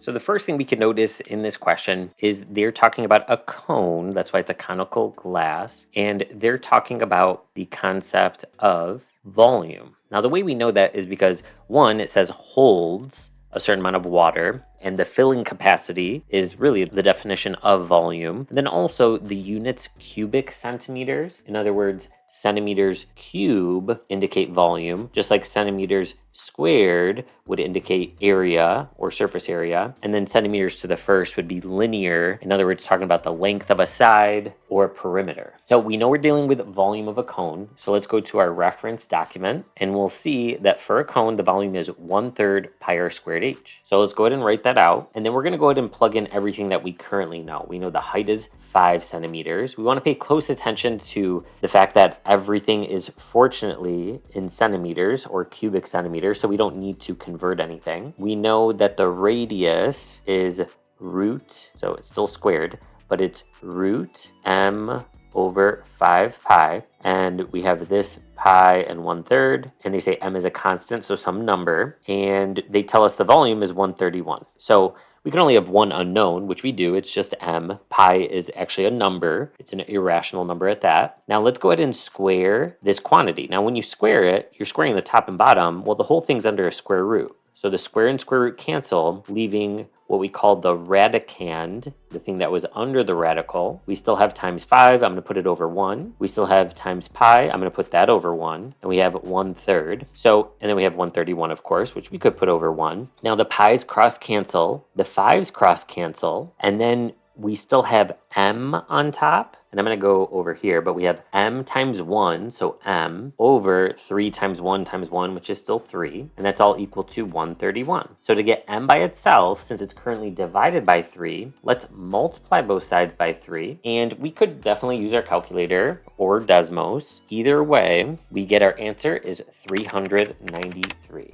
So the first thing we can notice in this question is they're talking about a cone. That's why it's a conical glass. And they're talking about the concept of volume. Now, the way we know that is because one, it says holds a certain amount of water, and the filling capacity is really the definition of volume. And then also the units cubic centimeters. In other words, centimeters cube indicate volume, just like centimeters squared would indicate area or surface area. And then centimeters to the first would be linear. In other words, talking about the length of a side or perimeter. So we know we're dealing with volume of a cone. So let's go to our reference document and we'll see that for a cone, the volume is 1/3 pi r squared h. So let's go ahead and write that out. And then we're going to go ahead and plug in everything that we currently know. We know the height is 5 centimeters. We want to pay close attention to the fact that everything is fortunately in centimeters or cubic centimeters, so we don't need to convert anything. We know that the radius is root, so it's still squared, but it's root m over 5 pi, and we have this pi and 1/3, and they say m is a constant, so some number, and they tell us the volume is 131. So we can only have one unknown, which we do. It's just m. Pi is actually a number. It's an irrational number at that. Now let's go ahead and square this quantity. Now when you square it, you're squaring the top and bottom. Well, the whole thing's under a square root. So the square and square root cancel, leaving what we call the radicand, the thing that was under the radical. We still have times 5, I'm going to put it over 1. We still have times pi, I'm going to put that over 1. And we have 1/3. So, and then we have 131, of course, which we could put over 1. Now the pi's cross cancel, the 5's cross cancel, and then we still have m on top. And I'm going to go over here, but we have m times 1, so m, over 3 times 1, which is still 3. And that's all equal to 131. So to get m by itself, since it's currently divided by 3, let's multiply both sides by 3. And we could definitely use our calculator or Desmos. Either way, we get our answer is 393.